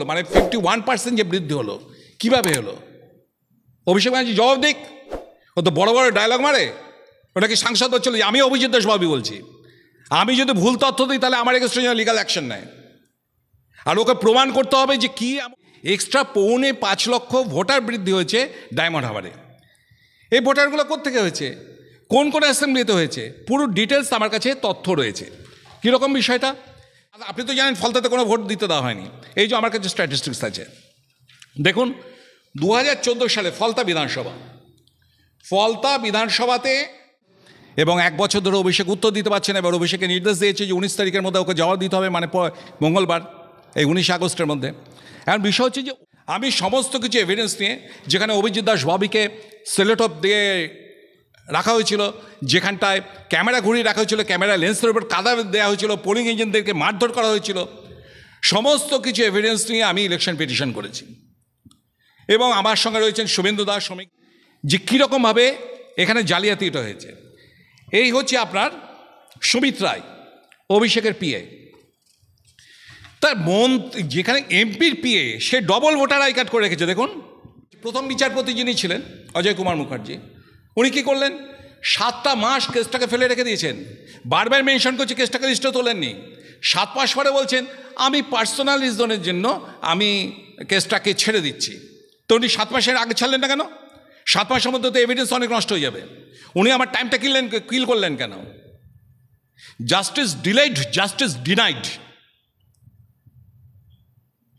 হলো, মানে 51% যে বৃদ্ধি হলো, কীভাবে হলো? অভিষেক ব্যানার্জি জবাব দিক। ও তো বড় বড় ডায়লগ মারে, ওটা কি সাংসদ চলে যায়? আমি অভিজিৎ দাস বাবু বলছি, আমি যদি ভুল তথ্য দিই তাহলে আমার এগেইনস্টে লিগাল অ্যাকশন নেয়, আর ওকে প্রমাণ করতে হবে যে কি এক্সট্রা 5.25 লক্ষ ভোটার বৃদ্ধি হয়েছে ডায়মন্ড হারবারে। এই ভোটারগুলো কোত্থেকে হয়েছে, কোন কোন অ্যাসেম্বলিতে হয়েছে, পুরো ডিটেলস আমার কাছে তথ্য রয়েছে। কীরকম বিষয়টা আপনি তো জানেন, ফলতাতে কোনো ভোট দিতে দেওয়া হয়নি। এই যে আমার কাছে স্ট্যাটিস্টিক্স আছে, দেখুন 2014 সালে ফলতা বিধানসভাতে, এবং 1 বছর ধরে অভিষেক উত্তর দিতে পারছেন। এবার অভিষেকের নির্দেশ দিয়েছে যে 19 তারিখের মধ্যে ওকে জবাব দিতে হবে, মানে মঙ্গলবার, এই 19 আগস্টের মধ্যে। এখন বিষয় হচ্ছে যে আমি সমস্ত কিছু এভিডেন্স নিয়ে, যেখানে অভিজিৎ দাস ববিকে সেলোটপ দিয়ে রাখা হয়েছিল, যেখানটায় ক্যামেরা ঘুরিয়ে রাখা হয়েছিল, ক্যামেরা লেন্সের উপর কাদা দেওয়া হয়েছিল, পোলিং এজেন্টদেরকে মারধর করা হয়েছিল, সমস্ত কিছু এভিডেন্স নিয়ে আমি ইলেকশন পিটিশন করেছি। এবং আমার সঙ্গে রয়েছেন শুভেন্দু দাস, শ্রমিক, যে কীরকমভাবে এখানে জালিয়াতিটা হয়েছে। এই হচ্ছে আপনার সুমিত রায়, অভিষেকের পিএ। তার যেখানে এমপির PA, say double voter I card করে রেখেছে। দেখুন, প্রথম বিচারপতি যিনি ছিলেন অজয় কুমার মুখার্জি, উনি কী করলেন, 7টা মাস কেসটাকে ফেলে রেখে দিয়েছেন। বারবার মেনশন করছে কেসটাকে লিস্টে তোলেননি। 7 মাস পরে বলছেন আমি পার্সোনাল রিজনের জন্য আমি কেসটাকে ছেড়ে দিচ্ছি। তো উনি 7 মাসের আগে ছাড়লেন না কেন? 7 মাসের মধ্যে তো এভিডেন্স অনেক নষ্ট হয়ে যাবে। উনি আমার টাইমটা কিল করলেন কেন? জাস্টিস ডিলেড, জাস্টিস ডিনাইড,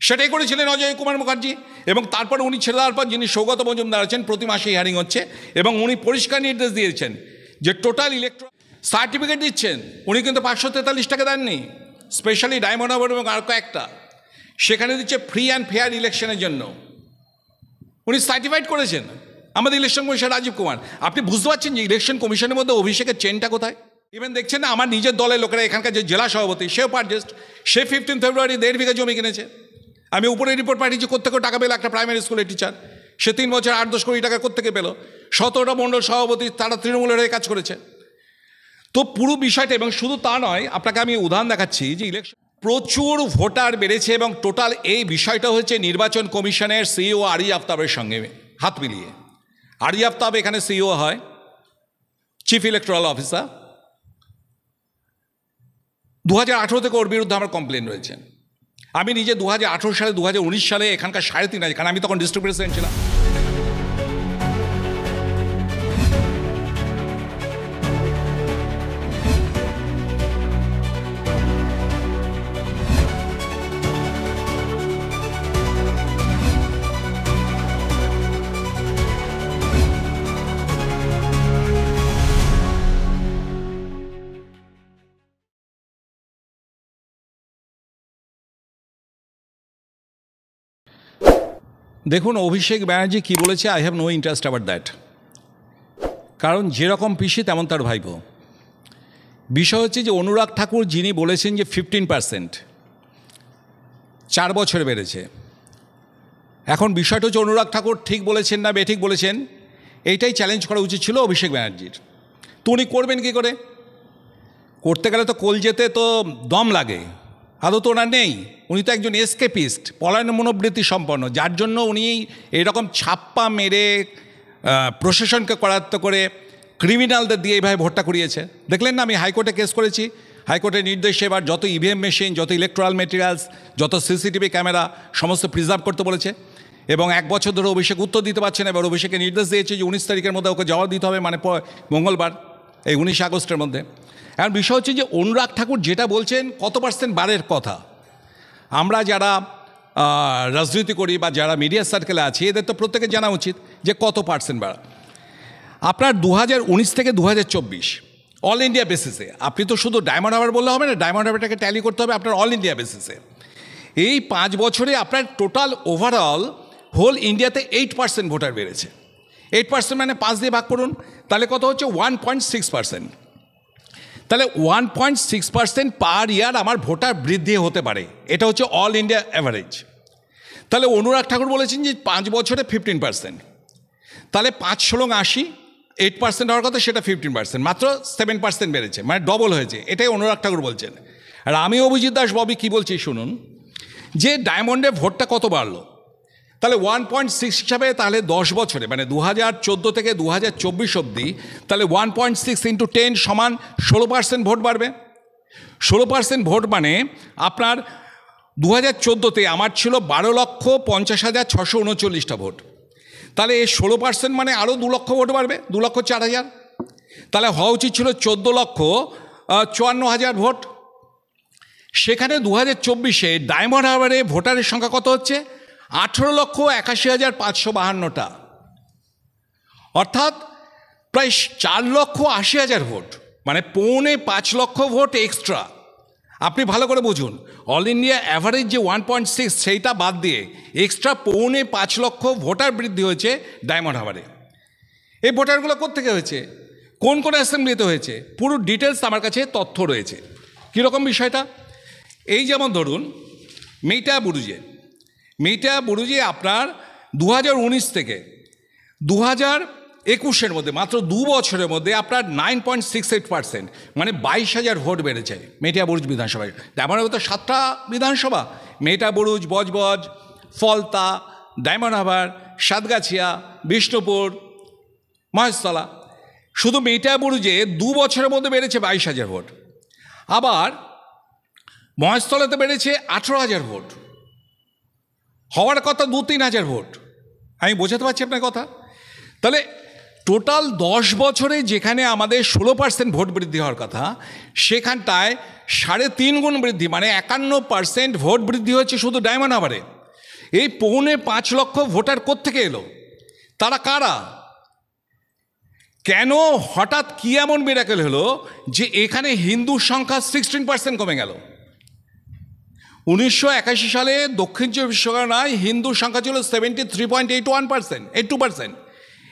সেটাই করেছিলেন অজয় কুমার মুখার্জি। এবং তারপরে উনি ছেড়ে দেওয়ার পর যিনি সৌগত মজুমদার আছেন, প্রতি মাসে হিয়ারিং হচ্ছে, এবং উনি পরিষ্কার নির্দেশ দিয়েছেন যে টোটাল ইলেকট্রাল সার্টিফিকেট দিচ্ছেন। উনি কিন্তু 543 টাকা দেননি, স্পেশালি ডায়মন্ড হারবার এবং আর কয়েকটা, সেখানে দিচ্ছে ফ্রি অ্যান্ড ফেয়ার ইলেকশনের জন্য। উনি সার্টিফাইড করেছেন আমাদের ইলেকশন কমিশন রাজীব কুমার। আপনি বুঝতে পারছেন যে ইলেকশন কমিশনের মধ্যে অভিষেকের চেনটা কোথায়? ইভেন দেখছেন না, আমার নিজের দলের লোকেরা, এখানকার যে জেলা সভাপতি, সেও পারজেস্ট, সে 15 ফেব্রুয়ারি 1.5 বিঘা জমি কিনেছে। আমি উপরে রিপোর্ট পাঠিয়েছি কোত্থেকে টাকা পেলো একটা প্রাইমারি স্কুলের টিচার, সে 3 বছর 8-10 কোটি টাকা কোত্থেকে পেলো। 17টা মণ্ডল সভাপতি, তারা তৃণমূলের হয়ে কাজ করেছে। তো পুরো বিষয়টা, এবং শুধু তা নয়, আপনাকে আমি উদাহরণ দেখাচ্ছি যে ইলেকশন প্রচুর ভোটার বেড়েছে, এবং টোটাল এই বিষয়টা হচ্ছে নির্বাচন কমিশনের সিইও আরি আফতাবের সঙ্গে হাত মিলিয়ে। আরি আফতাব এখানে সিইও হয়, চিফ ইলেকট্রাল অফিসার। 2018 থেকে ওর বিরুদ্ধে আমার কমপ্লেন রয়েছে। আমি নিজে 2018 সালে 2019 সালে এখানকার 3.5, কারণ আমি তখন ডিস্ট্রিক্ট প্রেসিডেন্ট ছিলাম। দেখুন, অভিষেক ব্যানার্জি কী বলেছে, I have no interest about that. কারণ যেরকম পিসি তেমন তার ভাইপো। বিষয় হচ্ছে যে অনুরাগ ঠাকুর যিনি বলেছেন যে 15% 4 বছরে বেড়েছে। এখন বিষয়টা হচ্ছে অনুরাগ ঠাকুর ঠিক বলেছেন না বেঠিক বলেছেন, এইটাই চ্যালেঞ্জ করা উচিত ছিল অভিষেক ব্যানার্জির। তো উনি করবেন কী করে? করতে গেলে তো কলজেতে তো দম লাগে, আদৌ তো ওনার নেই। উনি তো একজন এসকেপিস্ট, পলায়ন মনোবৃত্তি সম্পন্ন, যার জন্য উনি এরকম ছাপ্পা মেরে প্রশাসনকে করায়ত্ত করে ক্রিমিনালদের দিয়ে এইভাবে ভোটটা করিয়েছে। দেখলেন না, আমি হাইকোর্টে কেস করেছি, হাইকোর্টের নির্দেশে এবার যত ইভিএম মেশিন, যত ইলেকট্রাল মেটেরিয়ালস, যত সিসিটিভি ক্যামেরা, সমস্ত প্রিজার্ভ করতে বলেছে। এবং 1 বছর ধরে অভিষেক উত্তর দিতে পারছেন। এবার অভিষেকের নির্দেশ দিয়েছে যে 19 তারিখের মধ্যে ওকে জবাব দিতে হবে, মানে মঙ্গলবার, এই 19 আগস্টের মধ্যে। এখন বিষয় হচ্ছে যে অনুরাগ ঠাকুর যেটা বলছেন কত % বারের কথা। আমরা যারা রাজনীতি করি বা যারা মিডিয়া সার্কেলে আছি, এদের তো প্রত্যেকে জানা উচিত যে কত % বাড়া। আপনার 2019 থেকে 2024 অল ইন্ডিয়া বেসিসে, আপনি তো শুধু ডায়মন্ড হারবার বললে হবে না, ডায়মন্ড হারবারটাকে ট্যালি করতে হবে আপনার অল ইন্ডিয়া বেসিসে। এই 5 বছরে আপনার টোটাল ওভারঅল হোল ইন্ডিয়াতে 8% ভোটার বেড়েছে। 8% মানে 5 দিয়ে ভাগ করুন, তাহলে কত হচ্ছে 1.6%। তাহলে 1.6% পার ইয়ার আমার ভোটার বৃদ্ধি হতে পারে, এটা হচ্ছে অল ইন্ডিয়া অ্যাভারেজ। তাহলে অনুরাগ ঠাকুর বলেছেন যে 5 বছরে 15%, তাহলে 5×16=80, 8% হওয়ার কথা, সেটা 15%, মাত্র 7% বেড়েছে, মানে ডবল হয়েছে। এটাই অনুরাগ ঠাকুর বলছেন। আর আমি অভিজিৎ দাস ববি কী বলছি শুনুন, যে ডায়মন্ডে ভোটটা কত বাড়লো, তাহলে 1.6 হিসাবে তাহলে 10 বছরে মানে 2014 থেকে 2024 অবধি তাহলে 1.6 × 10 সমান 16% ভোট বাড়বে। 16% ভোট মানে আপনার 2014-তে আমার ছিল 12,50,639টা ভোট, তাহলে এই 16% মানে আরও 2 লক্ষ ভোট বাড়বে, 2,04,000, তাহলে হওয়া উচিত ছিল 14,54,000 ভোট। সেখানে 2024-এ ডায়মন্ড হারবারে ভোটারের সংখ্যা কত হচ্ছে? 18,81,552টা, অর্থাৎ প্রায় 4,80,000 ভোট, মানে 4.5 লক্ষ ভোট এক্সট্রা। আপনি ভালো করে বুঝুন, অল ইন্ডিয়া অ্যাভারেজ যে 1.6 সেইটা বাদ দিয়ে এক্সট্রা 4.5 লক্ষ ভোটার বৃদ্ধি হয়েছে ডায়মন্ড হারবারে। এই ভোটারগুলো কোত্থেকে হয়েছে, কোন কোন অ্যাসেম্বলিতে হয়েছে, পুরো ডিটেলস আমার কাছে তথ্য রয়েছে। কীরকম বিষয়টা, এই যেমন ধরুন মেইটা বুরুজে আপনার 2019 থেকে 2021-এর মধ্যে মাত্র 2 বছরের মধ্যে আপনার 9.68%, মানে 22,000 ভোট বেড়েছে মেইটা বুরুজ বিধানসভায়। ডায়মন্ড হারবার তো 7টা বিধানসভা, মেইটা বুরুজ, বজবজ, ফলতা, ডায়মন্ড হারবার, সাতগাছিয়া, বিষ্ণুপুর, মহেশতলা। শুধু মেইটা বুরুজে 2 বছরের মধ্যে বেড়েছে 22,000 ভোট। আবার মহেশতলাতে বেড়েছে 18,000 ভোট, হওয়ার কথা 2-3 হাজার ভোট। আমি বোঝাতে পারছি আপনার কথা? তাহলে টোটাল 10 বছরে যেখানে আমাদের 16% ভোট বৃদ্ধি হওয়ার কথা, সেখানটায় 3.5 গুণ বৃদ্ধি, মানে 51% ভোট বৃদ্ধি হচ্ছে শুধু ডায়মন্ড হারবারে। এই 4.5 লক্ষ ভোটার কোত্থেকে এলো, তারা কারা, কেন হঠাৎ কী এমন মিরাকেল হলো যে এখানে হিন্দুর সংখ্যা 16% কমে গেল? 1981 সালে দক্ষিণ চব্বিশ পরগনায় হিন্দুর সংখ্যা ছিল 73.82%।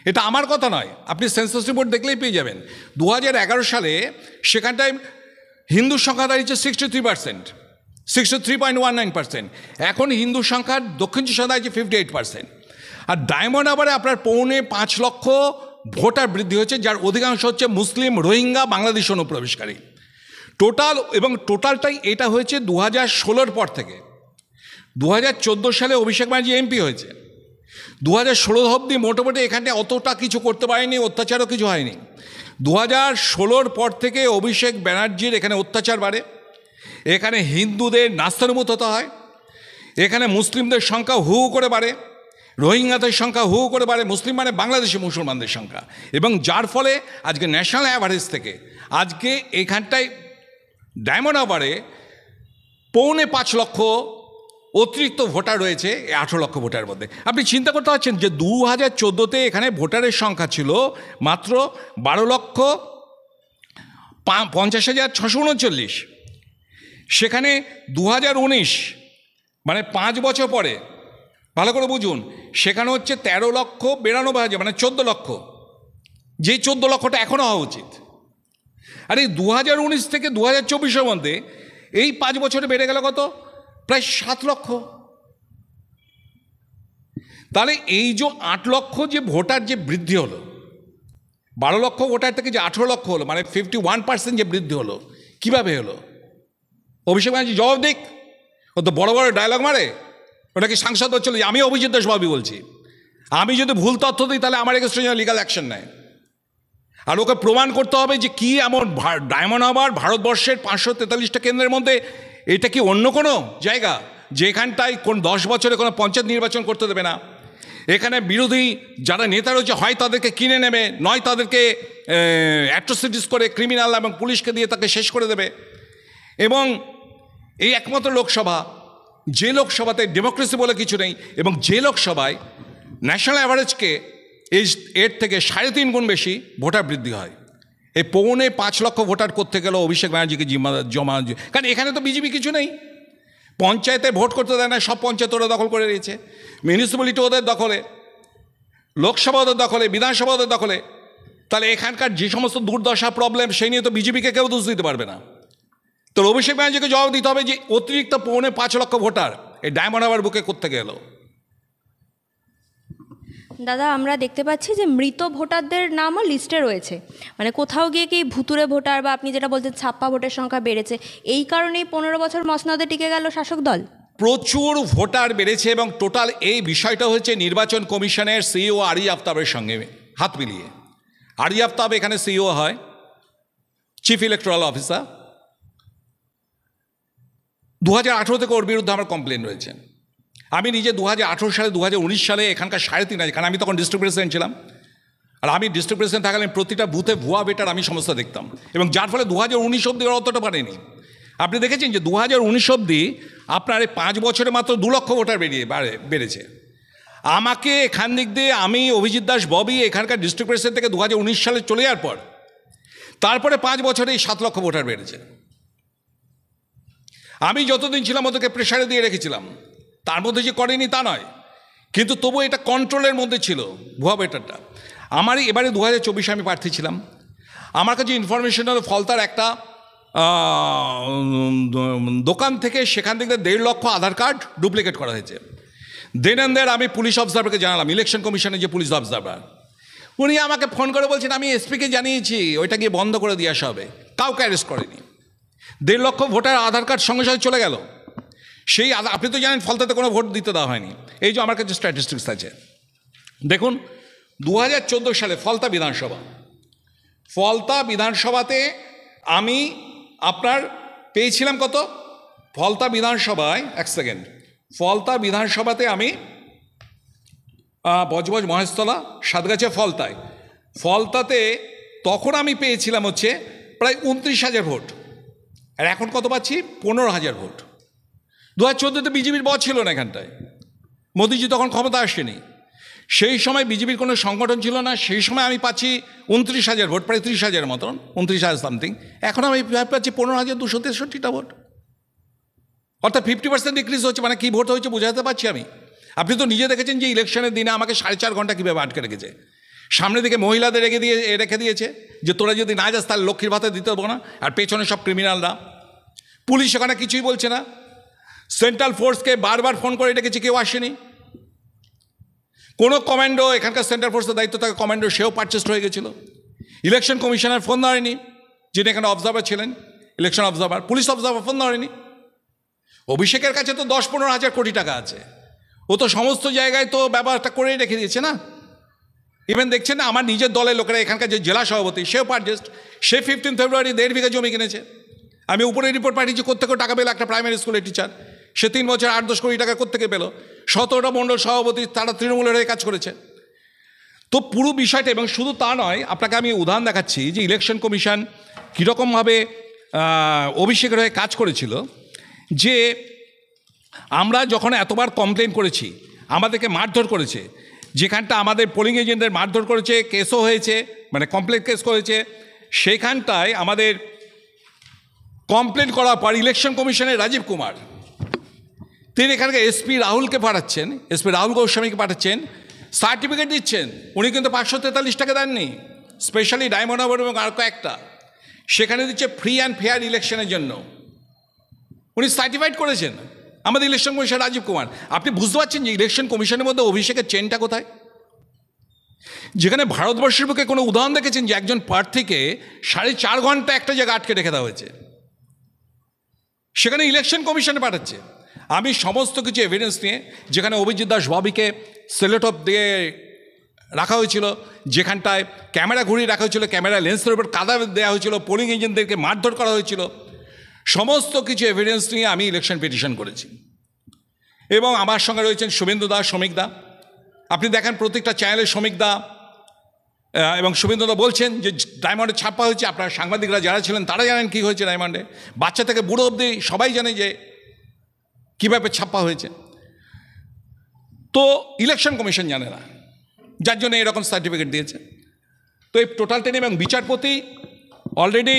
এটা আমার কথা নয়, আপনি সেন্সাস রিপোর্ট দেখলেই পেয়ে যাবেন। 2011 সালে সেখানটায় হিন্দুর সংখ্যা দাঁড়িয়েছে 63%, 63.19%। এখন হিন্দুর সংখ্যা দক্ষিণ চব্বিশ পরগনায় দাঁড়িয়েছে 58%। আর ডায়মন্ড হারবারে আপনার 4.5 লক্ষ ভোটার বৃদ্ধি হচ্ছে, যার অধিকাংশ হচ্ছে মুসলিম, রোহিঙ্গা, বাংলাদেশ অনুপ্রবেশকারী। টোটালটাই এটা হয়েছে 2016-র পর থেকে। 2014 সালে অভিষেক ব্যানার্জি এমপি হয়েছে, 2016 অবধি মোটামুটি এখানটায় অতটা কিছু করতে পারেনি, অত্যাচারও কিছু হয়নি। 2016-র পর থেকে অভিষেক ব্যানার্জির এখানে অত্যাচার বাড়ে, এখানে হিন্দুদের নাস্তানুমুত হতে হয়, এখানে মুসলিমদের সংখ্যা হু হু করে বাড়ে, রোহিঙ্গাদের সংখ্যা হু হু করে বাড়ে, মুসলিম মানে বাংলাদেশি মুসলমানদের সংখ্যা, এবং যার ফলে আজকে ন্যাশনাল অ্যাভারেজ থেকে আজকে এখানটায় ডায়মন্ড হারবারে 4.5 লক্ষ অতিরিক্ত ভোটার রয়েছে 18 লক্ষ ভোটারের মধ্যে। আপনি চিন্তা করতে পারছেন যে 2014-তে এখানে ভোটারের সংখ্যা ছিল মাত্র 12,50,639, সেখানে 2019 মানে 5 বছর পরে, ভালো করে বুঝুন, সেখানে হচ্ছে 13,92,000, মানে 14 লক্ষ, যেই 14 লক্ষটা এখনও হওয়া উচিত। আর এই 2019 থেকে 2024-এর মধ্যে এই 5 বছরে বেড়ে গেল কত, প্রায় 7 লক্ষ। তাহলে এই যে 8 লক্ষ যে ভোটার যে বৃদ্ধি হলো, 12 লক্ষ ভোটার থেকে যে 18 লক্ষ হলো, মানে 51% যে বৃদ্ধি হলো, কীভাবে হলো? অভিষেক ব্যানার্জি জবাব দিক। ও তো বড় বড় ডায়লগ মারে, ওটা কি সাংসদ হচ্ছিল? আমি অভিজিৎ দাসবাবু বলছি, আমি যদি ভুল তথ্য দিই তাহলে আমার এগেইনস্টে লিগাল অ্যাকশন নেয়। আর ওকে প্রমাণ করতে হবে যে কি এমন ডায়মন্ড হারবার ভারতবর্ষের 543টা কেন্দ্রের মধ্যে এটা কি অন্য কোনো জায়গা যেখানটায় কোন 10 বছরে কোনো পঞ্চায়েত নির্বাচন করতে দেবে না? এখানে বিরোধী যারা নেতা রয়েছে হয় তাদেরকে কিনে নেবে, নয় তাদেরকে অ্যাট্রোসিটিস করে ক্রিমিনাল এবং পুলিশকে দিয়ে তাকে শেষ করে দেবে। এবং এই একমাত্র লোকসভা, যে লোকসভাতে ডেমোক্রেসি বলে কিছু নেই, এবং যে লোকসভায় ন্যাশনাল অ্যাভারেজকে এর থেকে 3.5 গুণ বেশি ভোটার বৃদ্ধি হয়। এই 4.5 লক্ষ ভোটার করতে গেল অভিষেক ব্যানার্জিকে জমা, কারণ এখানে তো বিজেপি কিছু নেই, পঞ্চায়েতে ভোট করতে দেয় না, সব পঞ্চায়েত ওরা দখল করে রয়েছে, মিউনিসিপ্যালিটি ওদের দখলে, লোকসভা ওদের দখলে, বিধানসভা ওদের দখলে। তাহলে এখানকার যে সমস্ত দুর্দশা প্রবলেম সেই নিয়ে তো বিজেপিকে কেউ দোষ দিতে পারবে না। তো অভিষেক ব্যানার্জিকে জবাব দিতে হবে যে অতিরিক্ত 4.5 লক্ষ ভোটার এই ডায়মন্ড হারবার বুকে করতে গেল। দাদা, আমরা দেখতে পাচ্ছি যে মৃত ভোটারদের নামও লিস্টে রয়েছে, মানে কোথাও গিয়ে কি ভুতুরে ভোটার বা আপনি যেটা বলছেন ছাপ্পা ভোটের সংখ্যা বেড়েছে, এই কারণেই 15 বছর মসনদে টিকে গেল শাসক দল? প্রচুর ভোটার বেড়েছে এবং টোটাল এই বিষয়টা হচ্ছে নির্বাচন কমিশনের সিইও আরি আফতাবের সঙ্গে হাত মিলিয়ে। আরি আফতাব এখানে সিইও হয়, চিফ ইলেকট্রাল অফিসার। 2018 থেকে ওর বিরুদ্ধে আমার কমপ্লেন রয়েছে। আমি নিজে 2018 সালে 2019 সালে এখানকার 3.5, কারণ আমি তখন ডিস্ট্রিক্ট প্রেসিডেন্ট ছিলাম, আর আমি ডিস্ট্রিক্ট প্রেসিডেন্ট থাকালে প্রতিটা বুথে ভুয়া বেটার আমি সমস্ত দেখতাম, এবং যার ফলে 2019 অব্দি ওরা অতটা পারেনি। আপনি দেখেছেন যে 2019 অব্দি আপনার এই 5 বছরে মাত্র 2 লক্ষ ভোটার বেড়েছে। আমাকে এখান দিক দিয়ে আমি অভিজিৎ দাস ববি এখানকার ডিস্ট্রিক্ট প্রেসিডেন্ট থেকে 2019 সালে চলে যাওয়ার পর তারপরে 5 বছরে 7 লক্ষ ভোটার বেড়েছে। আমি যতদিন ছিলাম ওদেরকে প্রেশারে দিয়ে রেখেছিলাম, তার মধ্যে যে করেনি তা নয়, কিন্তু তবু এটা কন্ট্রোলের মধ্যে ছিল ভুয়া বেটারটা। আমার এবারে 2024 আমি প্রার্থী ছিলাম। আমার কাছে ইনফরমেশন হলো ফলতার একটা দোকান থেকে সেখান থেকে 1.5 লক্ষ আধার কার্ড ডুপ্লিকেট করা হয়েছে। দেন অ্যান্ড দেয়ার আমি পুলিশ অফিসারকে জানালাম, ইলেকশন কমিশনের যে পুলিশ অফিসার, উনি আমাকে ফোন করে বলছেন আমি এসপিকে জানিয়েছি, ওইটা গিয়ে বন্ধ করে দিয়ে আসা হবে। কাউকে অ্যারেস্ট করেনি। 1.5 লক্ষ ভোটার আধার কার্ড সঙ্গে সঙ্গে চলে গেল। সেই আপনি তো জানেন ফলতাতে কোনো ভোট দিতে দেওয়া হয়নি। এই যে আমার কাছে স্ট্যাটিস্টিক্স আছে, দেখুন 2014 সালে ফলতা বিধানসভাতে আমি আপনার পেয়েছিলাম কত? ফলতা বিধানসভায়, এক সেকেন্ড, ফলতা বিধানসভাতে আমি বজবজ মহেশতলা সাতগাছিয়া ফলতাতে তখন আমি পেয়েছিলাম হচ্ছে প্রায় 29,000 ভোট, আর এখন কত পাচ্ছি? 15,000 ভোট। 2014-তে বিজেপির বস ছিল না এখানটায়, মোদিজি তখন ক্ষমতা আসেনি। সেই সময় বিজেপির কোনো সংগঠন ছিল না। সেই সময় আমি পাচ্ছি 29,000 ভোট, প্রায় 30,000 মতন, 29,000 সামথিং। এখন আমি পাচ্ছি 15,263টা ভোট, অর্থাৎ 50% ডিক্রিজ হচ্ছে। মানে কী ভোট হয়েছে বোঝাতে পারছি আমি। আপনি তো নিজে দেখেছেন যে ইলেকশনের দিনে আমাকে 4.5 ঘন্টা কীভাবে আটকে রেখেছে। সামনে দিকে মহিলাদের রেখে দিয়েছে যে তোরা যদি না যাস তাহলে লক্ষ্মীর ভাতা দিতে দেবো না, আর পেছনে সব ক্রিমিনালরা। পুলিশ ওখানে কিছুই বলছে না। সেন্ট্রাল ফোর্সকে বারবার ফোন করে ডেকেছে, কেউ আসেনি। কোনো কমান্ডো, এখানকার সেন্ট্রাল ফোর্সের দায়িত্ব থাকা কমান্ডো, সেও পারচেস্ট হয়ে গেছিলো। ইলেকশন কমিশনার ফোন ধরেনি, যিনি এখানে অবজারভার ছিলেন, election observer, police observer phone ধরেনি। অভিষেকের কাছে তো 10-15 হাজার কোটি টাকা আছে, ও তো সমস্ত জায়গায় তো ব্যবহারটা করেই রেখে দিয়েছে না। ইভেন দেখছেন না, আমার নিজের দলের লোকেরা, এখানকার যে জেলা সভাপতি, সেও পারচেস্ট। সে 15 ফেব্রুয়ারি 1.5 বিঘা জমি কিনেছে। আমি উপরে রিপোর্ট পাঠিয়েছি কোত্থেকে টাকা পেলো একটা প্রাইমারি স্কুলের টিচার। সে 3 বছর 8-10 কোটি টাকা কোত্থেকে পেলো। 17টা মণ্ডল সভাপতি, তারা তৃণমূলের হয়ে কাজ করেছে। তো পুরো বিষয়টা, এবং শুধু তা নয়, আপনাকে আমি উদাহরণ দেখাচ্ছি যে ইলেকশন কমিশন কীরকমভাবে অভিষেকের হয়ে কাজ করেছিল। যে আমরা যখন এতবার কমপ্লেন করেছি, আমাদেরকে মারধর করেছে, যেখানটা আমাদের পোলিং এজেন্টদের মারধর করেছে, কেসও হয়েছে, মানে কমপ্লেন কেস করেছে, সেখানটায় আমাদের কমপ্লেন করার পর ইলেকশন কমিশনের রাজীব কুমার, তিনি এখানকে এসপি রাহুলকে পাঠাচ্ছেন, এসপি রাহুল গোস্বামীকে পাঠাচ্ছেন, সার্টিফিকেট দিচ্ছেন। উনি কিন্তু 543 টাকা দেননি, স্পেশালি ডায়মন্ড হারবার এবং আর কয়েকটা, সেখানে দিচ্ছে ফ্রি অ্যান্ড ফেয়ার ইলেকশনের জন্য। উনি সার্টিফাইড করেছেন আমাদের ইলেকশন কমিশন রাজীব কুমার। আপনি বুঝতে পারছেন যে ইলেকশন কমিশনের মধ্যে অভিষেকের চেনটা কোথায়। যেখানে ভারতবর্ষের বুকে কোনো উদাহরণ দেখেছেন যে একজন প্রার্থীকে 4.5 ঘন্টা একটা জায়গায় আটকে রেখে দেওয়া হয়েছে, সেখানে ইলেকশন কমিশনে পাঠাচ্ছে। আমি সমস্ত কিছু এভিডেন্স নিয়ে, যেখানে অভিজিৎ দাস ববিকে সেলোটপ দিয়ে রাখা হয়েছিল, যেখানটায় ক্যামেরা ঘুরিয়ে রাখা হয়েছিল, ক্যামেরা লেন্সের উপর কাদা দেওয়া হয়েছিল, পোলিং এজেন্টদেরকে মারধর করা হয়েছিল, সমস্ত কিছু এভিডেন্স নিয়ে আমি ইলেকশন পিটিশন করেছি। এবং আমার সঙ্গে রয়েছেন শুভেন্দু দা, শ্রমিক দা। আপনি দেখেন প্রত্যেকটা চ্যানেলে শ্রমিক দা এবং শুভেন্দু দা বলছেন যে ডায়মন্ডে ছাপ্পা হয়েছে। আপনারা সাংবাদিকরা যারা ছিলেন তারা জানেন কী হয়েছে ডায়মন্ডে, বাচ্চা থেকে বুড়ো অবধি সবাই জানে যে কীভাবে ছাপ্পা হয়েছে। তো ইলেকশন কমিশন জানে না, যার জন্য এরকম সার্টিফিকেট দিয়েছে। তো এই টোটালটা নিয়ে, এবং বিচারপতি অলরেডি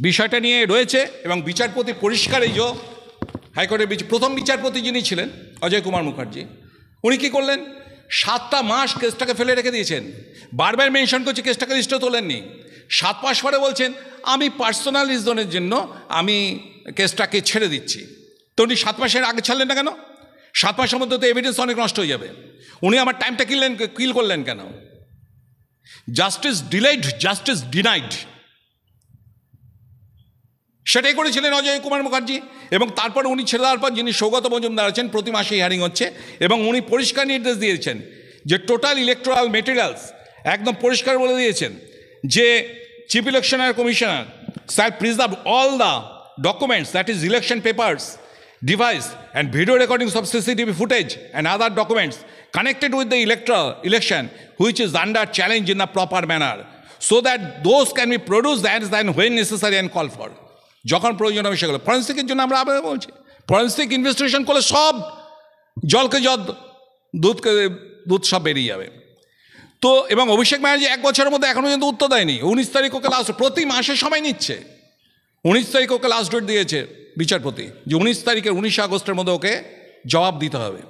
বিষয়টা নিয়ে রয়েছে, এবং বিচারপতি পরিষ্কার, এই যে হাইকোর্টের প্রথম বিচারপতি যিনি ছিলেন অজয় কুমার মুখার্জি, উনি কী করলেন, 7টা মাস কেসটাকে ফেলে রেখে দিয়েছেন। বারবার মেনশন করছে কেসটাকে লিস্টে তোলেননি। 7 মাস পরে বলছেন আমি পার্সোনাল রিজনের জন্য আমি কেসটাকে ছেড়ে দিচ্ছি। তো উনি 7 মাসের আগে ছাড়লেন না কেন? 7 মাসের মধ্যে তো এভিডেন্স অনেক নষ্ট হয়ে যাবে। উনি আমার টাইমটা কিল করলেন কেন? Justice delayed, justice denied. সেটাই করেছিলেন অজয় কুমার মুখার্জি। এবং তারপর উনি ছেড়ে দেওয়ার পর যিনি সৌগত মজুমদার আছেন, প্রতি মাসে হিয়ারিং হচ্ছে, এবং উনি পরিষ্কার নির্দেশ দিয়েছেন যে টোটাল ইলেকট্রাল মেটেরিয়ালস একদম পরিষ্কার বলে দিয়েছেন যে chief election commissioner shall preserve all the documents, that is election papers, device and video recordings of CCTV footage and other documents connected with the election which is under challenge in a proper manner, so that those can be produced as and when necessary and called for. যখন প্রয়োজন হবে সেগুলো ফরেন্সিকের জন্য আমরা আবার বলছি, forensic investigation করলে সব জলকে জল, দুধকে দুধ সব বেরিয়ে যাবে। তো এবং অভিষেক ব্যানার্জি 1 বছরের মধ্যে এখনও পর্যন্ত উত্তর দেয়নি। 19 তারিখ ওকে লাস্ট, প্রতি মাসে সময় নিচ্ছে। 19 তারিখ ওকে লাস্ট ডেট দিয়েছে বিচারপতি যে 19 আগস্টের মধ্যে ওকে জবাব দিতে হবে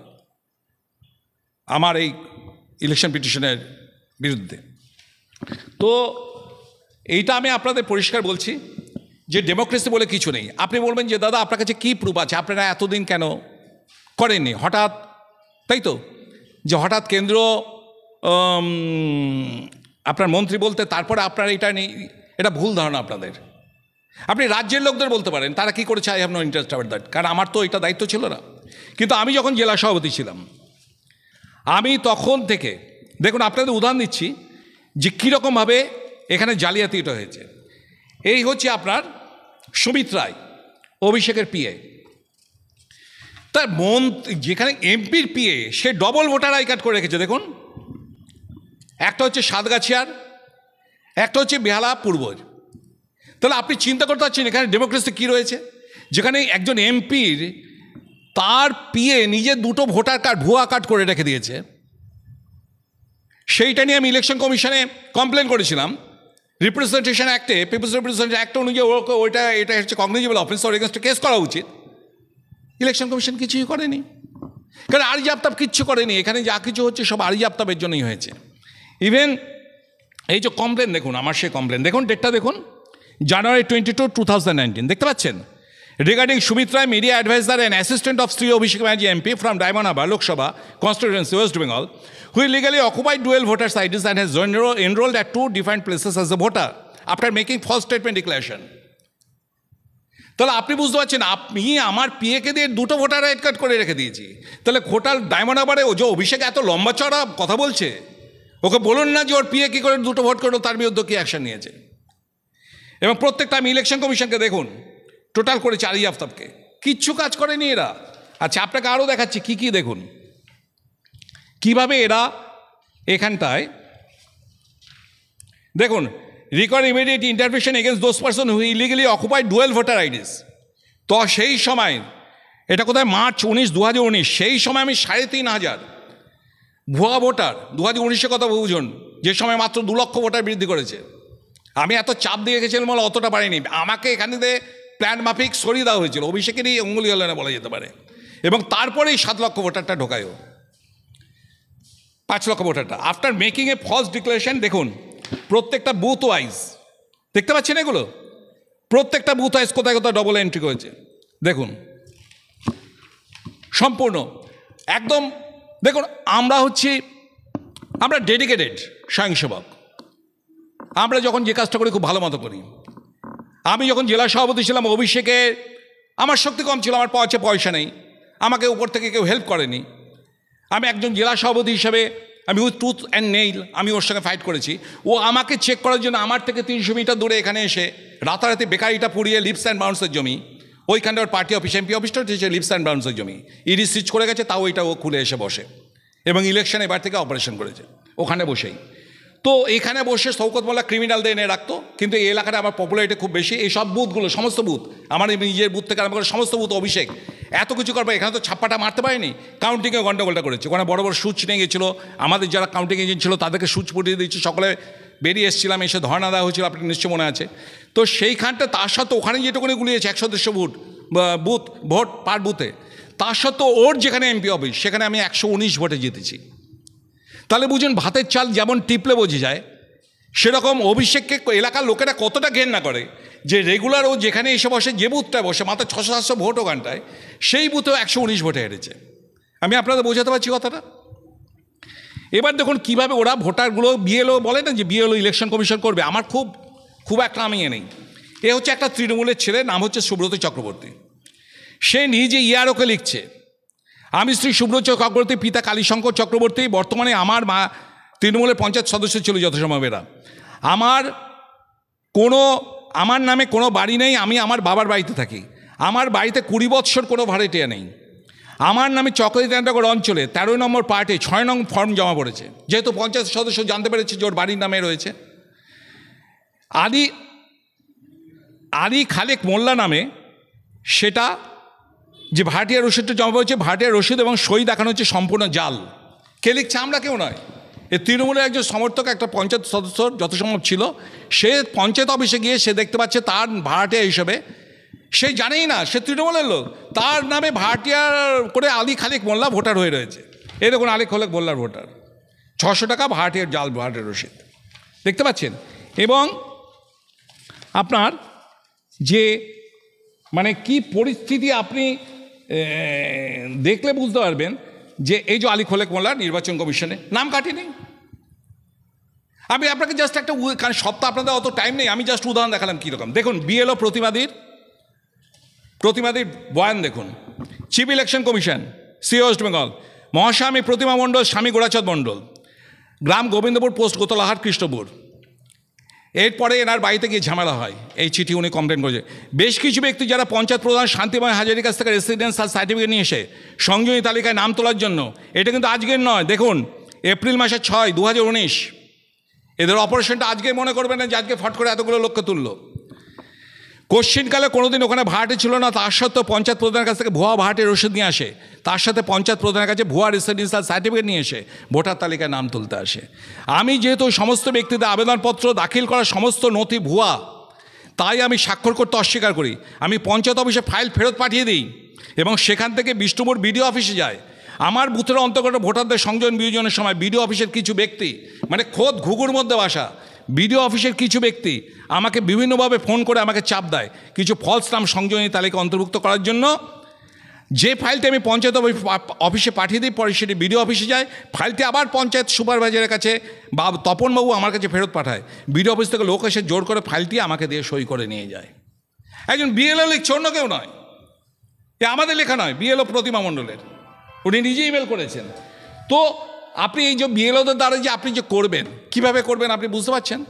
আমার এই ইলেকশন পিটিশনের বিরুদ্ধে। তো এইটা আমি আপনাদের পরিষ্কার বলছি যে ডেমোক্রেসি বলে কিছু নেই। আপনি বলবেন যে দাদা আপনার কাছে কী প্রুফ আছে, আপনারা এতদিন কেন করেননি হঠাৎ, তাই তো, যে হঠাৎ কেন্দ্র আপনার মন্ত্রী বলতে তারপরে আপনার এটা নেই, এটা ভুল ধারণা আপনাদের। আপনি রাজ্যের লোকদের বলতে পারেন তারা কী করেছে, I have no interest about that, কারণ আমার তো এটা দায়িত্ব ছিল না। কিন্তু আমি যখন জেলা সভাপতি ছিলাম, আমি তখন থেকে দেখুন আপনাদের উদাহরণ দিচ্ছি যে কীরকমভাবে এখানে জালিয়াতিটা হয়েছে। এই হচ্ছে আপনার সুমিত রায়, অভিষেকের পিএ, তার যেখানে এমপির PA say double voter I card করে রেখেছে। দেখুন, একটা হচ্ছে সাতগাছিয়ার, একটা হচ্ছে বেহালা পূর্বর। তাহলে আপনি চিন্তা করতে পারছেন এখানে ডেমোক্রেসি কী রয়েছে, যেখানে একজন এমপির তার পিএ নিজের 2টো ভোটার কার্ড ভুয়া কার্ড করে রেখে দিয়েছে। সেইটা নিয়ে আমি ইলেকশন কমিশনে কমপ্লেন করেছিলাম। রিপ্রেজেন্টেশন অ্যাক্টে, পিপলস রিপ্রেজেন্টেশন অ্যাক্ট অনুযায়ী এটা হচ্ছে কগনিজেবল অফেন্স, ওর এগেনস্টে কেস করা উচিত। ইলেকশন কমিশন কিছুই করেনি, কারণ আরজি আফতাব কিচ্ছু করেনি। এখানে যা কিছু হচ্ছে সব আরজি আফতাবের জন্যই হয়েছে। ইভেন এই যে কমপ্লেন দেখুন, আমার সে কমপ্লেন দেখুন, ডেটটা দেখুন, January 22, 2019, দেখতে পাচ্ছেন, regarding Sumit Roy, media advisor and assistant of Shri Abhishek Banerjee MP from Diamond Harbour Lok Sabha constituency West Bengal, who illegally occupied dual voters IDs and has enrolled at 2 different places as a voter after making false statement declaration. তাহলে আপনি বুঝতে পারছেন, আপনি আমার পিএকে দিয়ে 2টো ভোটার আইডি কার্ড করে রেখে দিয়েছি। তাহলে খোটাল ডায়মন্ড হারবারে ও যে অভিষেক এত লম্বা চড়া কথা বলছে, ওকে বলুন না যে ওর পিএ কী করে 2টো ভোট করলো, তার বিরুদ্ধে কী অ্যাকশন নিয়েছে। এবং প্রত্যেকটা আমি ইলেকশন কমিশনকে দেখুন, টোটাল করেছে আরজি আফতাবকে, কিচ্ছু কাজ করেনি এরা। আচ্ছা, আপনাকে আরও দেখাচ্ছি কী কী, দেখুন কীভাবে এরা এখানটায় দেখুন, require immediate intervention against those person who illegally occupied dual voter IDs. তো সেই সময় এটা কোথায়, মার্চ 19, 2019, সেই সময় আমি 3,500 ভুয়া ভোটার, 2019-এর কথা বুঝুন, যে সময় মাত্র 2 লক্ষ ভোটার বৃদ্ধি করেছে। আমি এত চাপ দিয়ে গেছিলাম বলে অতটা পারিনি, আমাকে এখানে প্ল্যান মাফিক সরিয়ে দেওয়া হয়েছিল, অভিষেকেরই অঙ্গুলি হলে না বলা যেতে পারে। এবং তারপরেই 7 লক্ষ ভোটারটা ঢোকায়ও, 5 লক্ষ ভোটারটা after making a false declaration. দেখুন প্রত্যেকটা বুথ ওয়াইজ দেখতে পাচ্ছেন, এগুলো প্রত্যেকটা বুথ ওয়াইজ কোথায় কোথায় ডবল এন্ট্রি করেছে দেখুন, সম্পূর্ণ একদম। দেখুন আমরা ডেডিকেটেড স্বয়ংসেবক, আমরা যখন যে কাজটা করি খুব ভালো মতো করি। আমি যখন জেলা সভাপতি ছিলাম, অভিষেকে আমার শক্তি কম ছিল, আমার পয়সা নেই, আমাকে উপর থেকে কেউ হেল্প করেনি। আমি একজন জেলা সভাপতি হিসাবে আমি উইথ টুথ অ্যান্ড নেইল আমি ওর সঙ্গে ফাইট করেছি। ও আমাকে চেক করার জন্য আমার থেকে 300 মিটার দূরে এখানে এসে রাতারাতি বেকারিটা পুড়িয়ে লিপস অ্যান্ড বাউন্সের জমি, ওইখানটা ওর পার্টি অফিস, এমপি অফিসটা হচ্ছে লিপস অ্যান্ড বাউন্সের জমি, ইডি সিজ করে গেছে, তাও ওইটা ও খুলে এসে বসে, এবং ইলেকশন এবার থেকে অপারেশন করেছে ওখানে বসেই। তো এখানে বসে শওকত মোল্লা ক্রিমিনালদের এনে রাখতো, কিন্তু এই এলাকাটা আমার পপুলারিটি খুব বেশি। এই সব বুথগুলো, সমস্ত বুথ, আমার নিজের বুথ থেকে আরম্ভ করে সমস্ত বুথ অভিষেক এত কিছু করবে। এখানে তো ছাপ্পাটা মারতে পারেনি, কাউন্টিংয়ে গন্ডগোলটা করেছে। ওখানে বড় বড় সুচ নিয়ে গেছিলো, আমাদের যারা কাউন্টিং এজেন্ট ছিল তাদেরকে সুচ পুটিয়ে দিয়েছে, সকলে বেরিয়ে এসেছিলাম, এসে ধর্ণা দেওয়া হয়েছিল, আপনার নিশ্চয় মনে আছে। তো সেইখানটা তার সাথে ওখানে যেটুকুনি গুলিয়েছে 100-150 ভোট পার বুথে, তার সত্ত্বেও ওর যেখানে এমপি অফিস সেখানে আমি 119 ভোটে জিতেছি। তাহলে বুঝুন ভাতের চাল যেমন টিপলে বোঝা যায়, সেরকম অভিষেককে এলাকার লোকেরা কতটা ঘেন্না করে, যে রেগুলার ও যেখানে এসে বসে, যে বুথটায় বসে মাত্র 600-700 ভোট ওখানটায়, সেই বুথেও 119 ভোটে হেরেছে। আমি আপনাদের বোঝাতে পারছি কথাটা। এবার দেখুন কীভাবে ওরা ভোটারগুলো, বিএলও বলে না যে বিএলও ইলেকশন কমিশন করবে, আমার খুব একটা আমি নেই। এ হচ্ছে একটা তৃণমূলের ছেলে, নাম হচ্ছে সুব্রত চক্রবর্তী। সে নিজে ইয়ারওকে লিখছে, আমি শ্রী সুব্রত চক্রবর্তী, পিতা কালীশঙ্কর চক্রবর্তী, বর্তমানে আমার মা তৃণমূলের পঞ্চায়েত সদস্য ছিল যথাসম্ভব। এরা আমার নামে কোনো বাড়ি নেই, আমি আমার বাবার বাড়িতে থাকি। আমার বাড়িতে 20 বৎসর কোনো ভাড়াটিয়া নেই। আমার নামে চক্রবর্তীনগর অঞ্চলে 13 নম্বর পার্টে 6 নং ফর্ম জমা পড়েছে, যেহেতু পঞ্চায়েত সদস্য জানতে পেরেছে যে ওর বাড়ির নামে রয়েছে। আলী খালেক মোল্লা নামে সেটা যে ভাড়াটিয়া রসিদটা জমা পড়েছে, ভাড়াটিয়া রসিদ এবং সই দেখানো হচ্ছে সম্পূর্ণ জাল। কে লিখছে? আমরা কেউ নয়। এ তৃণমূলের একজন সমর্থক, একটা পঞ্চায়েত সদস্য যথাসম্ভব ছিল, সে পঞ্চায়েত অফিসে গিয়ে সে দেখতে পাচ্ছে তার ভাড়াটিয়া হিসেবে, সে জানেই না সে তৃণমূলের লোক, তার নামে ভাড়াটিয়া করে আলী খালেক মোল্লা ভোটার হয়ে রয়েছে। এই দেখুন আলী খালেক মোল্লার ভোটার, 600 টাকা ভাড়াটিয়ার জাল ভাড়াটিয়ার রসিদ দেখতে পাচ্ছেন। এবং আপনার যে মানে কি পরিস্থিতি আপনি দেখলে বুঝতে পারবেন যে এই যে আলী খালেক মোল্লা নির্বাচন কমিশনে নাম কাটেনি। আমি আপনাকে জাস্ট একটা, কারণ সব তো আপনাদের অত টাইম নেই, আমি জাস্ট উদাহরণ দেখালাম কীরকম। দেখুন বিএলও প্রতিবাদীর বয়ান দেখুন। চিফ ইলেকশন কমিশন, সি ওয়েস্ট বেঙ্গল, মহাশয় আমি প্রতিমা মণ্ডল, স্বামী গোড়াচাঁদ মণ্ডল, গ্রাম গোবিন্দপুর, পোস্ট গোতলাহাট, কৃষ্ণপুর। এরপরে এনার বাড়িতে গিয়ে ঝামেলা হয়, এই চিঠি উনি কমপ্লেন করেছে। বেশ কিছু ব্যক্তি যারা পঞ্চায়েত প্রধান শান্তিময় হাজারির কাছ থেকে রেসিডেন্সিয়াল সার্টিফিকেট নিয়ে এসে সংযোগী তালিকায় নাম তোলার জন্য, এটা কিন্তু আজকের নয়, দেখুন এপ্রিল মাসের 6, 2019, এদের অপারেশনটা আজকে মনে করবেন না যে আজকে ফট করে এতগুলো লোককে তুললো। কোশ্চিনকালে কোনোদিন ওখানে ভাড়াটে ছিল না, তার সত্ত্বেও পঞ্চায়েত প্রধানের কাছ থেকে ভুয়া ভাড়াটের রসিদ নিয়ে আসে, তার সাথে পঞ্চায়েত প্রধানের কাছে ভুয়া রেসিডেন্সিয়াল সার্টিফিকেট নিয়ে এসে ভোটার তালিকায় নাম তুলতে আসে। আমি যেহেতু সমস্ত ব্যক্তিদের আবেদনপত্র দাখিল করা সমস্ত নথি ভুয়া, তাই আমি স্বাক্ষর করতে অস্বীকার করি। আমি পঞ্চায়েত অফিসে ফাইল ফেরত পাঠিয়ে দিই এবং সেখান থেকে বিষ্ণুপুর বিডিও অফিসে যায়। আমার বুথের অন্তর্গত ভোটারদের সংযোজন বিয়োজনের সময় বিডিও অফিসের কিছু ব্যক্তি, মানে খোদ ঘুঘুর মধ্যে বাসা বিডিও অফিসের কিছু ব্যক্তি আমাকে বিভিন্নভাবে ফোন করে আমাকে চাপ দেয় কিছু ফলস নাম সংযোজনী তালিকা অন্তর্ভুক্ত করার জন্য। যে ফাইলটি আমি পঞ্চায়েত অফিসে পাঠিয়ে দিই, পরে সেটি বিডিও অফিসে যায়, ফাইলটি আবার পঞ্চায়েত সুপারভাইজারের কাছে বা তপনবাবু আমার কাছে ফেরত পাঠায়। বিডিও অফিস থেকে লোক এসে জোর করে ফাইলটি আমাকে দিয়ে সই করে নিয়ে যায়। একজন বিএলও লিখছে, অন্য কেউ নয়, এ আমাদের লেখা নয়, বিএলও প্রতিমা মণ্ডলের, উনি নিজে ইমেল করেছেন। তো আপনি এই যে বিএলওদের দ্বারা যে আপনি যে করবেন, কীভাবে করবেন আপনি বুঝতে পারছেন?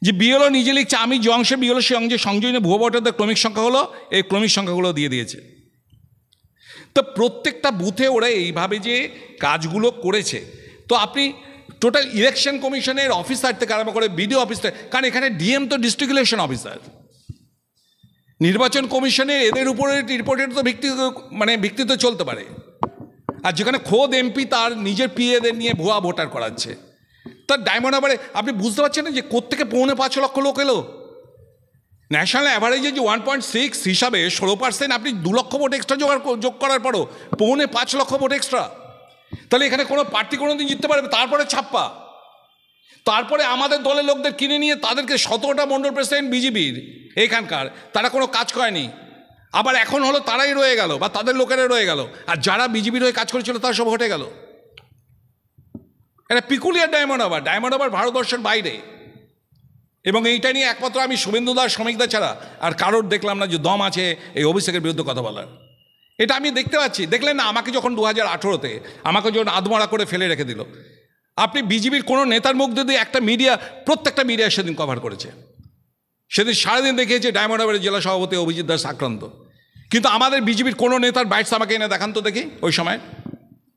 যে বিএলও নিজে লিখছে আমি যে অংশে বিএলও সে অংশে সংযোজনে ভুয়ো ভোটারদের ক্রমিক সংখ্যা হলো, এই ক্রমিক সংখ্যাগুলো দিয়ে দিয়েছে। তো প্রত্যেকটা বুথে ওরা এইভাবে যে কাজগুলো করেছে। তো আপনি টোটাল ইলেকশন কমিশনের অফিসার থেকে আরম্ভ করে বিডিও অফিসার, কারণ এখানে ডিএম তো ডিস্ট্রিক্ট ইলেকশন অফিসার, নির্বাচন কমিশনে এদের উপরে রিপোর্টের তো ভিত্তি তো চলতে পারে। আর যেখানে খোদ এমপি তার নিজের পিএদের নিয়ে ভুয়া ভোটার করাচ্ছে, তার ডায়মন্ড হারবারে আপনি বুঝতে পারছেন না যে কোত্থেকে 5.25 লক্ষ লোক এলো। ন্যাশনাল অ্যাভারেজে যে 1.6 হিসাবে 16% আপনি 2 লক্ষ ভোট এক্সট্রা যোগ করার পরও 5.25 লক্ষ ভোট এক্সট্রা, তাহলে এখানে কোনো প্রার্থী কোনো দিন জিততে পারবে? তারপরে ছাপ্পা, তারপরে আমাদের দলের লোকদের কিনে নিয়ে তাদেরকে 17টা মণ্ডল প্রেসিডেন্ট বিজেপির এখানকার, তারা কোনো কাজ করেনি, আবার এখন হলো তারাই রয়ে গেল বা তাদের লোকেরা রয়ে গেল, আর যারা বিজেপির হয়ে কাজ করেছিল তারা সব হটে গেল। এটা পিকুলিয়ার ডায়মন্ড হারবার ভারতবর্ষের বাইরে। এবং এইটা নিয়ে একমাত্র আমি শুভেন্দু দাস শ্রমিকদা ছাড়া আর কারোর দেখলাম না যে দম আছে এই অভিষেকের বিরুদ্ধে কথা বলার। এটা আমি দেখতে পাচ্ছি। দেখলেন না আমাকে যখন 2018-তে আমাকে যখন আধমরা করে ফেলে রেখে দিল, আপনি বিজেপির কোনো নেতার মুখ যদি একটা মিডিয়া, প্রত্যেকটা মিডিয়া সেদিন কভার করেছে, সেদিন সারাদিন দেখিয়েছে ডায়মন্ড হারবারের জেলা সভাপতি অভিজিৎ দাস আক্রান্ত। কিন্তু আমাদের বিজেপির কোনো নেতার বাইটস আমাকে এনে দেখান তো দেখি, ওই সময়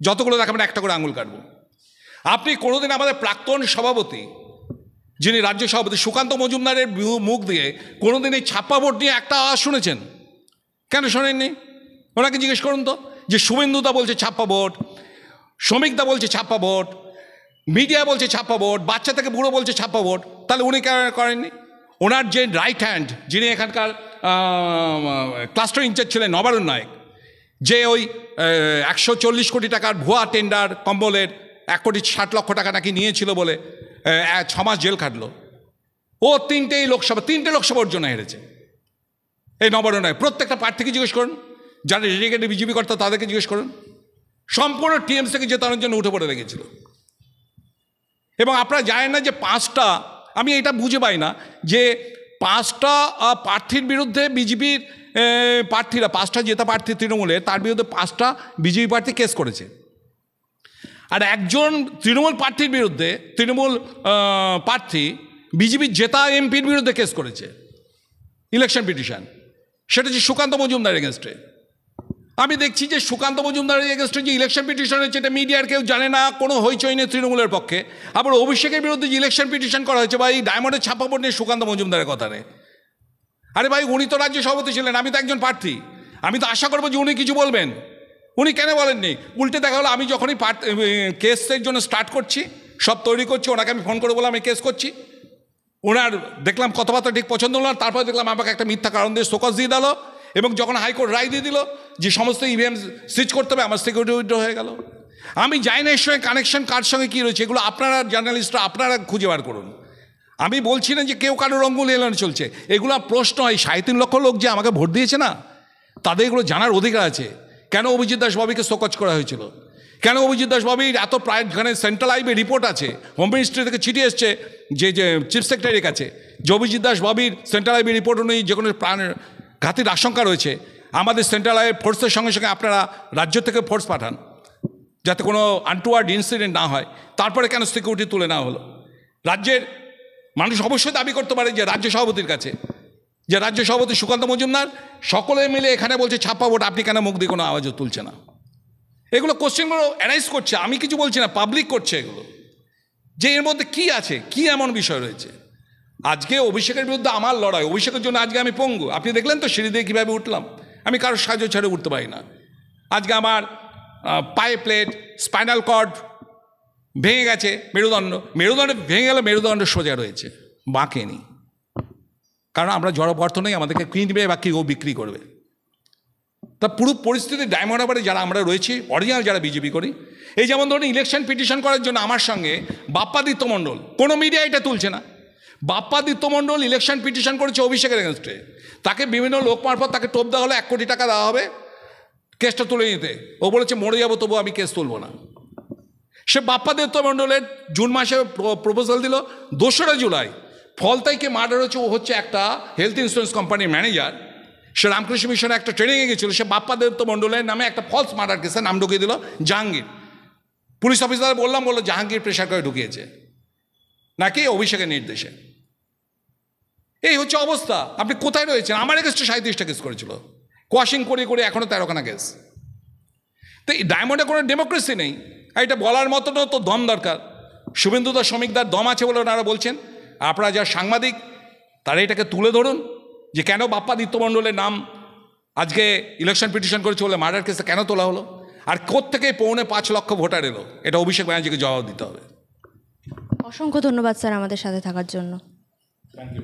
যতগুলো দেখাবেন একটা করে আঙুল কাটবো। আপনি কোনোদিন আমাদের প্রাক্তন সভাপতি যিনি রাজ্য সভাপতি সুকান্ত মজুমদারের মুখ দিয়ে কোনোদিন এই ছাপ্পা ভোট নিয়ে একটা আওয়াজ শুনেছেন? কেন শোনেননি? ওনাকে জিজ্ঞেস করুন তো, যে শুভেন্দুদা বলছে ছাপ্পা ভোট, শ্রমিকদা বলছে ছাপ্পা ভোট, মিডিয়া বলছে ছাপ্পা ভোট, বাচ্চা থেকে বুড়ো বলছে ছাপ্পা ভোট, তাহলে উনি কেন করেননি? ওনার যে রাইট হ্যান্ড যিনি এখানকার ক্লাস্টার ইনচার্জ ছিলেন নবারুণ নায়ক, যে ওই 140 কোটি টাকার ভুয়া টেন্ডার কম্বলের 1,60 লক্ষ টাকা নাকি নিয়েছিল বলে 6 মাস জেল খাটলো, ও 3টে লোকসভার জন্য হেরেছে এই নবারুণ নায়ক। প্রত্যেকটা প্রার্থীকে জিজ্ঞেস করুন, যারা ডেডিকেটেড বিজেপি কর্তা তাদেরকে জিজ্ঞেস করুন, সম্পূর্ণ টিএমসিকে জেতানোর জন্য উঠে পড়ে লেগেছিল। এবং আপনারা জানেন না যে 5টা, আমি এটা বুঝে পাই না যে 5টা প্রার্থীর বিরুদ্ধে বিজেপির প্রার্থীরা, 5টা জেতা প্রার্থী তৃণমূলের, তার বিরুদ্ধে 5টা বিজেপি প্রার্থী কেস করেছে। আর একজন তৃণমূল প্রার্থীর বিরুদ্ধে, তৃণমূল প্রার্থী বিজেপির জেতা এমপির বিরুদ্ধে কেস করেছে, ইলেকশন পিটিশন। সেটা হচ্ছে সুকান্ত মজুমদার এগেনস্টে। আমি দেখছি যে সুকান্ত মজুমদারের এগেনস্টে যে ইলেকশন পিটিশন হয়েছে, এটা মিডিয়ার কেউ জানে না, কোনো হইচই নেই তৃণমূলের পক্ষে। আবার অভিষেকের বিরুদ্ধে যে ইলেকশন পিটিশন করা হয়েছে, বা এই ডায়মন্ডের ছাপ্পাপড় নিয়ে সুকান্ত মজুমদারের কথা নেই। আরে ভাই, উনি তো রাজ্য সভাপতি ছিলেন, আমি তো একজন প্রার্থী, আমি তো আশা করবো যে উনি কিছু বলবেন। উনি কেন বলেননি? উল্টে দেখা হলো আমি যখনই কেসের জন্য স্টার্ট করছি, সব তৈরি করছি, ওনাকে আমি ফোন করে বললাম আমি কেস করছি। ওনার দেখলাম কথাবার্তা ঠিক পছন্দ হলো না, তারপরে দেখলাম আমাকে একটা মিথ্যা কারণ দিয়ে শোকজ দিয়ে দিল, এবং যখন হাইকোর্ট রায় দিয়ে দিল যে সমস্ত ইভিএম সুইচ করতে হবে, আমার সিকিউরিটি উইথড্র হয়ে গেল। আমি জানি না এর সঙ্গে কানেকশন কার সঙ্গে কী রয়েছে, এগুলো আপনারা জার্নালিস্টরা আপনারা খুঁজে বার করুন। আমি বলছি না যে কেউ কারোর অঙ্গুল এলানো চলছে, এগুলো প্রশ্ন হয়। 3.5 লক্ষ লোক যে আমাকে ভোট দিয়েছে না, তাদের এগুলো জানার অধিকার আছে। কেন অভিজিৎ দাস বাবুকে শোকজ করা হয়েছিল, কেন অভিজিৎ দাস বাবুর এত প্রায় এখানে সেন্ট্রাল আইবে রিপোর্ট আছে, হোম মিনিস্ট্রি থেকে চিঠি এসছে যে চিফ সেক্রেটারির কাছে, যে অভিজিৎ দাস বাবুর সেন্ট্রাল আইবি রিপোর্ট অনুযায়ী যে কোনো প্রাণের ঘাতির আশঙ্কা রয়েছে, আমাদের সেন্ট্রাল আইবি ফোর্সের সঙ্গে সঙ্গে আপনারা রাজ্য থেকে ফোর্স পাঠান যাতে কোনো আনটুয়ার্ড ইনসিডেন্ট না হয়। তারপরে কেন সিকিউরিটি তুলে নেওয়া হলো? রাজ্যের মানুষ অবশ্যই দাবি করতে পারে যে রাজ্য সভাপতির কাছে, যে রাজ্য সভাপতি সুকান্ত মজুমদার সকলে মিলে এখানে বলছে ছাপ্পা ভোট, আপনি কেন মুখ দিয়ে কোনো আওয়াজও তুলছে না? এগুলো কোশ্চেনগুলো অ্যারাইজ করছে, আমি কিছু বলছি না, পাবলিক করছে এগুলো, যে এর মধ্যে কী আছে, কী এমন বিষয় রয়েছে। আজকে অভিষেকের বিরুদ্ধে আমার লড়াই, অভিষেকের জন্য আজকে আমি পঙ্গু। আপনি দেখলেন তো সিঁড়ি দিয়ে কীভাবে উঠলাম, আমি কারোর সাহায্য ছেড়ে উঠতে পারি না। আজকে আমার পায়ে প্লেট, স্পাইনাল কর্ড ভেঙে গেছে, মেরুদণ্ড ভেঙে গেলে মেরুদণ্ড সোজা রয়েছে, বাঁকেনি। কারণ আমরা জড়পদার্থ নেই, আমাদেরকে কিনবে বা কেউ বিক্রি করবে। তা পুরো পরিস্থিতি ডায়মন্ড হারবারে যারা আমরা রয়েছি, অরিজিনাল যারা বিজেপি করি, এই যেমন ধরুন ইলেকশন পিটিশন করার জন্য আমার সঙ্গে বাপ্পাদিত্য মণ্ডল, কোনো মিডিয়া এটা তুলছে না, বাপ্পাদিত্য মণ্ডল ইলেকশন পিটিশন করেছে অভিষেকের এগেনস্টে। তাকে বিভিন্ন লোক মারফত তাকে টোপ দেওয়া হলে 1 কোটি টাকা দেওয়া হবে কেসটা তুলে নিতে। ও বলেছে মরে যাবো তবু আমি কেস তুলব না। সে বাপ্পাদিত্য মণ্ডলের জুন মাসে প্রপোজাল দিল, 2রা জুলাই ফলতাইকে মার্ডার হচ্ছে। ও হচ্ছে একটা হেলথ ইন্স্যুরেন্স কোম্পানির ম্যানেজার, সে রামকৃষ্ণ মিশনে একটা ট্রেনিংয়ে গেছিলো, সে বাপ্পাদিত্য মণ্ডলের নামে একটা ফলস মার্ডার কেসে নাম ঢুকিয়ে দিল জাহাঙ্গীর। পুলিশ অফিসার বললো জাহাঙ্গীর প্রেশার করে ঢুকিয়েছে, নাকি অভিষেকের নির্দেশে। এই হচ্ছে অবস্থা। আপনি কোথায় রয়েছেন? আমার এগেস্টে 37টা কেস করেছিল, কোয়াশিং করে করে এখনও 13খানা কেস। তো এই ডায়মন্ডে কোনো ডেমোক্রেসি নেই, এটা বলার মতনও তো দম দরকার। শুভেন্দুদা শ্রমিকদার দম আছে বলে ওনারা বলছেন। আপনারা যারা সাংবাদিক তারা এটাকে তুলে ধরুন যে কেন বাপ্পাদিত্য মণ্ডলের নাম আজকে ইলেকশন পিটিশন করেছে বলে মার্ডার কেসে কেন তোলা হলো, আর কোত্থেকে 5.25 লক্ষ ভোটার এলো, এটা অভিষেক ব্যানার্জিকে জবাব দিতে হবে। অসংখ্য ধন্যবাদ স্যার আমাদের সাথে থাকার জন্য। Thank you.